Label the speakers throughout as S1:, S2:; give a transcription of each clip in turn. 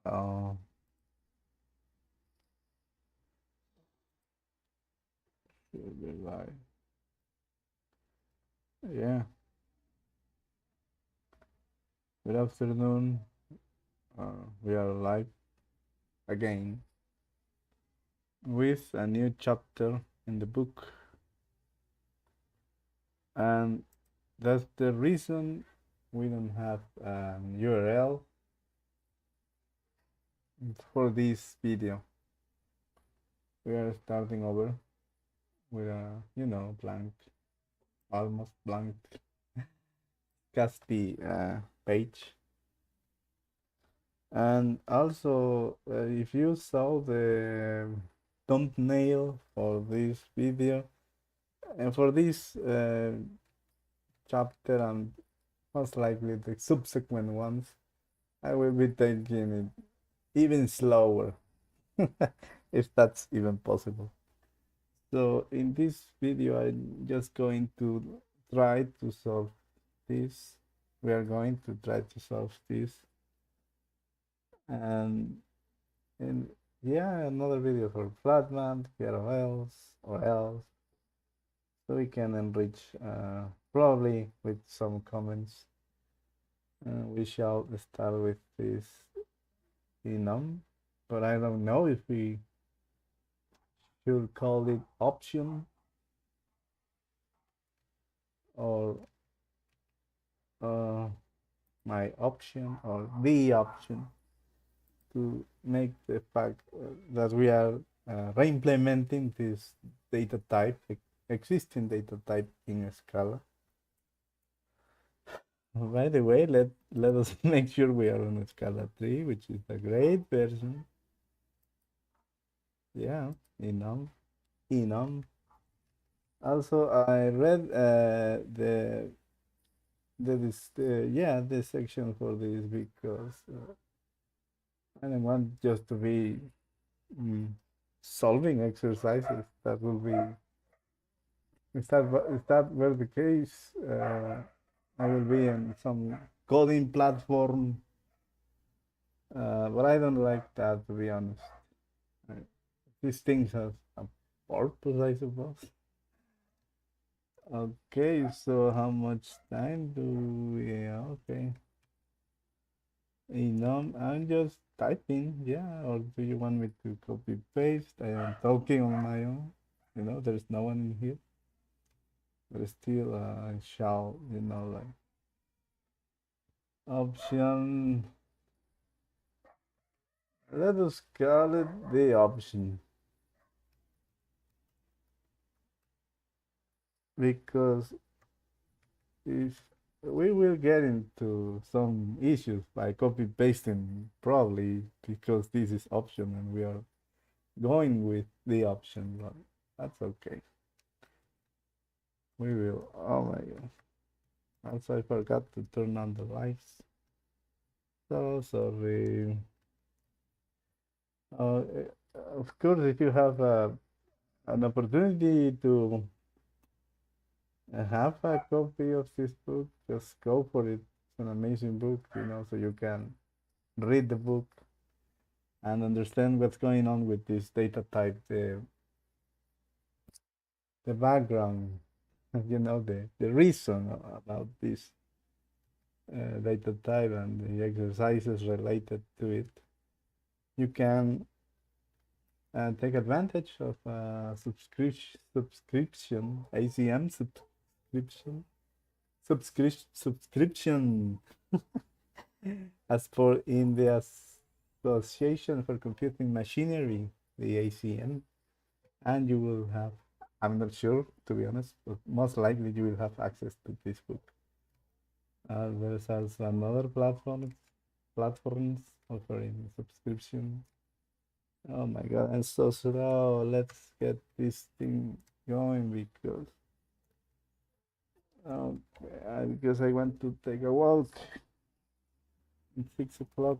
S1: Uh, should be live. Yeah. Good afternoon. We are live again with a new chapter in the book, and that's the reason we don't have an URL for this video. We are starting over with a blank, almost blank Caspi page. And also, if you saw the thumbnail for this video and for this chapter and most likely the subsequent ones, I will be taking it even slower, if that's even possible. So in this video, I'm just going to try to solve this. We are going to try to solve this. And yeah, another video for Flatman, KRLs or else. So we can enrich probably with some comments. We shall start with this enum, but I don't know if we should call it option or my option or the option to make the fact that we are re-implementing this data type, existing data type in Scala. By the way, let us make sure we are on Scala 3, which is a great version. Yeah, enum. Also, I read the section for this because I don't want just to be solving exercises. That will be if that were the case, I will be in some coding platform, but I don't like that, to be honest. These things have a purpose, I suppose. Okay, so how much time do we? Okay, I'm just typing, yeah. Or do you want me to copy paste? I am talking on my own. There's no one in here, but still, I shall, like option. Let us call it the option because if we will get into some issues by copy pasting, probably because this is option and we are going with the option, but that's okay. We will. Oh my god. Also, I forgot to turn on the lights. So sorry. Of course, if you have an opportunity to have a copy of this book, just go for it. It's an amazing book, so you can read the book and understand what's going on with this data type, the background, the reason about this data type and the exercises related to it. You can take advantage of subscription, ACM subscription as for in the Association for Computing Machinery, the ACM, and you will have, I'm not sure, to be honest, but most likely you will have access to this book. There's also another platforms offering subscription. Oh my god, I'm so slow. Let's get this thing going because because I want to take a walk at 6 o'clock.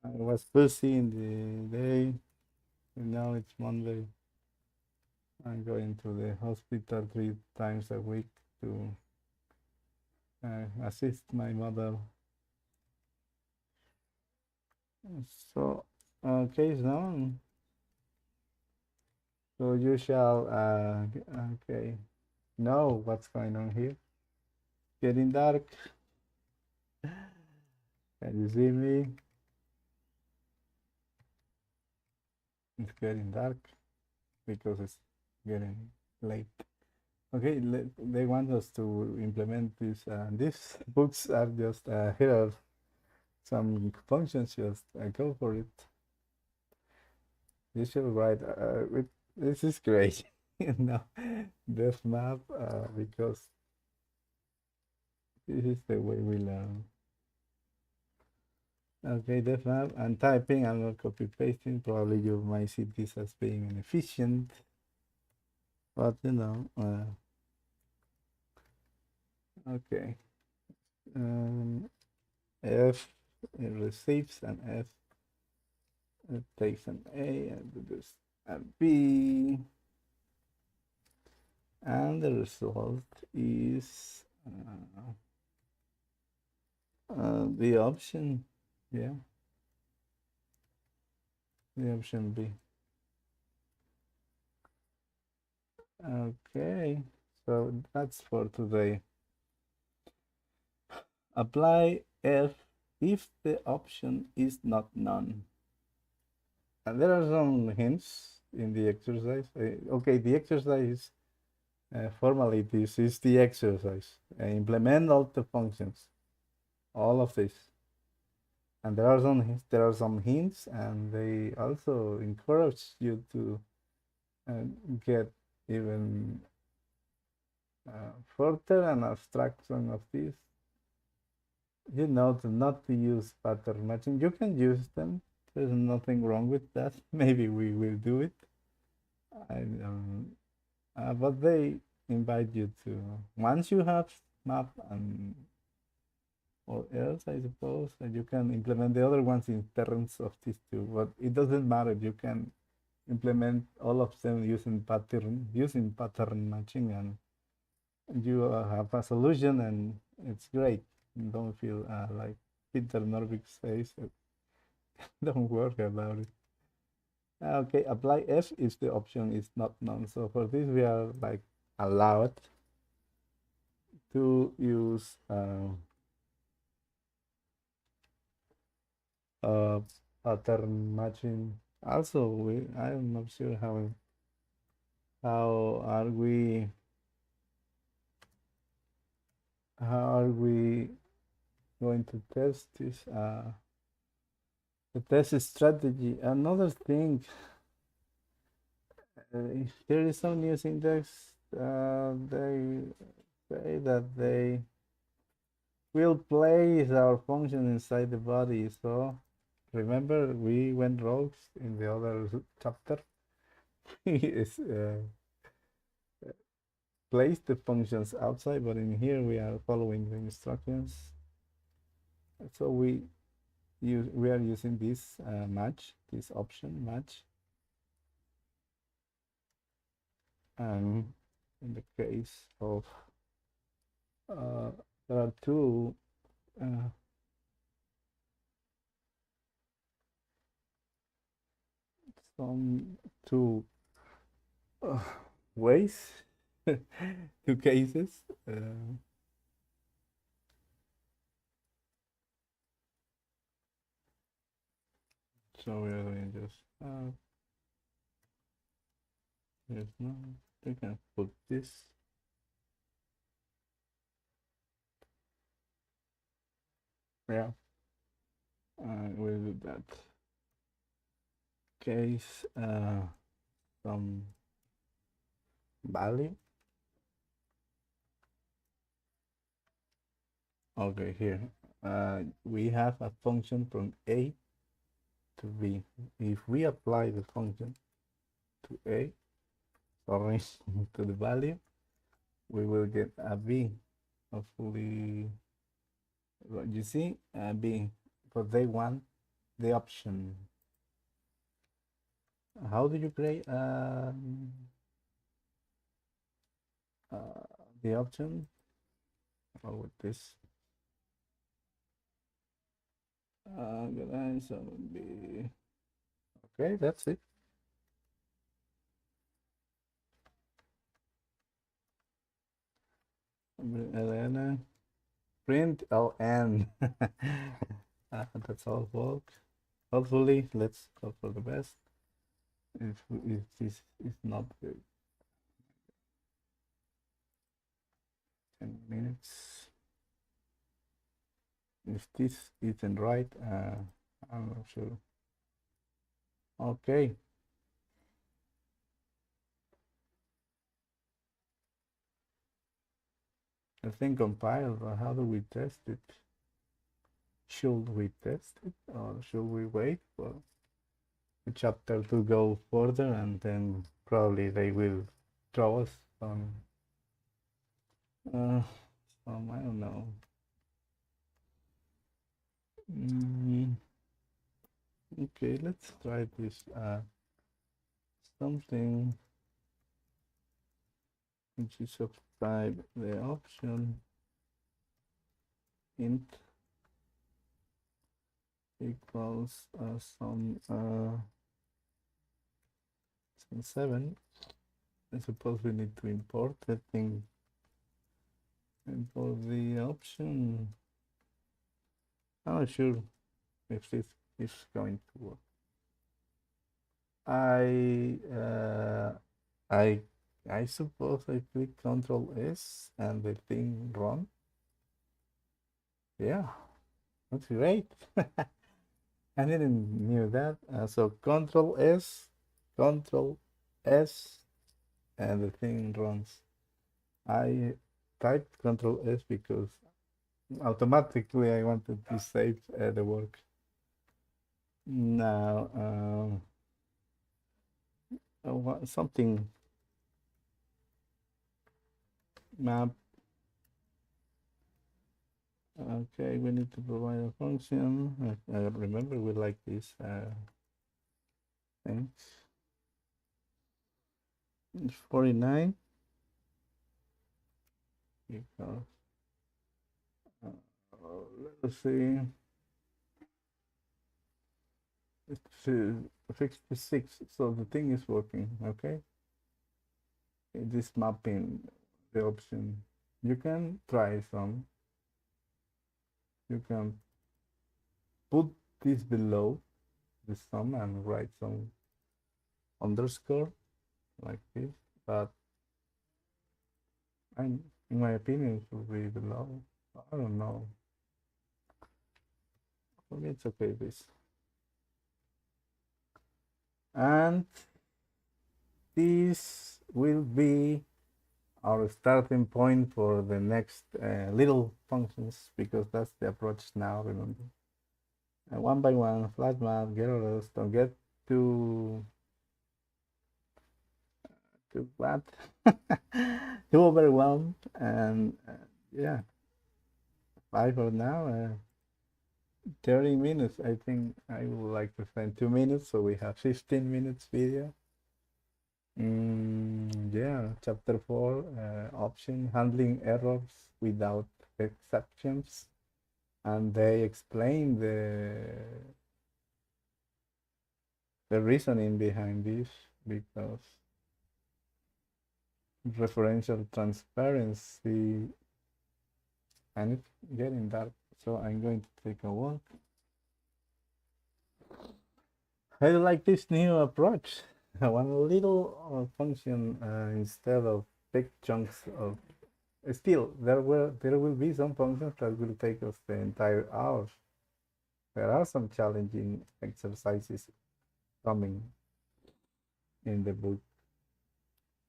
S1: I was busy in the day, and now it's Monday. I'm going to the hospital 3 times a week to assist my mother. So, case known. So you shall, okay, know what's going on here. Getting dark. Can you see me? It's getting dark because it's getting late. Okay, they want us to implement this. These books are just here are some functions. Just go for it. You should write. This is great. You know, def map because this is the way we learn. Okay, def map and typing. I'm not copy pasting. Probably you might see this as being inefficient, but you know. Okay. F receives and F takes an A and this a B, and the result is the option, yeah, the option B. Okay, so that's for today. Apply F if the option is not none. And there are some hints in the exercise. Okay, the exercise formally this is the exercise. Implement all the functions, all of this. And there are some hints, and they also encourage you to get even further an abstraction of this. You know, not to use pattern matching. You can use them. There's nothing wrong with that. Maybe we will do it. But they invite you to, once you have map and or else, I suppose, and you can implement the other ones in terms of these two. But it doesn't matter. You can implement all of them using pattern matching, and you have a solution, and it's great. Don't feel like Peter Norvig says. Don't worry about it. Okay, apply F if the option is not known. So for this, we are like allowed to use pattern matching. Also, I'm not sure how are we going to test this the test strategy. Another thing, here is some new syntax. They say that they will place our function inside the body. So remember, we went rogues in the other chapter. Is place the functions outside, but in here we are following the instructions. So we are using this match, this option match, and in the case of there are two ways, two cases. So we are going to just there's no, we can put this. Yeah, we'll do that. Case some value. Okay, here we have a function from A to B. If we apply the function to A, sorry, to the value, we will get a B. Hopefully, what you see, a B, but they want the option. How do you create the option? Or with this. Good answer would be okay. That's it. Elena, print LN. That's all, folks. Hopefully, let's hope for the best. If this is not good, 10 minutes. If this isn't right, I'm not sure. Okay. The thing compiled, but how do we test it? Should we test it or should we wait for the chapter to go further and then probably they will throw us uh, some, I don't know. Okay, let's try this. Something which is subscribe the option int equals some 7. I suppose we need to import the thing. Import the option. I'm not sure if this is going to work. I suppose I click Control S and the thing run. Yeah, that's great. I didn't knew that. So Control S, and the thing runs. I typed Control S because automatically I wanted to save the work. Now, something map. Okay, we need to provide a function. I remember we like this things. 49 because let's see, it's 66. So the thing is working. Okay, this mapping the option. You can try some. You can put this below the sum and write some underscore like this, but in my opinion, it should be below. I don't know. For me, it's okay. This and this will be our starting point for the next little functions because that's the approach now. Remember, one by one, flat math, get orders. Don't get too what too overwhelmed, and yeah, bye for now. 30 minutes. I think I would like to spend 2 minutes, so we have 15 minutes video. Yeah, chapter 4, option handling errors without exceptions, and they explain the reasoning behind this because referential transparency, and it's getting dark, so I'm going to take a walk. I like this new approach. One little function instead of big chunks of. Still, there will be some functions that will take us the entire hour. There are some challenging exercises coming in the book.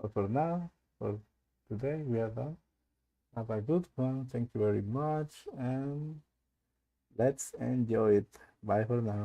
S1: But for now, for today, we are done. Have a good one. Thank you very much, and let's enjoy it. Bye for now.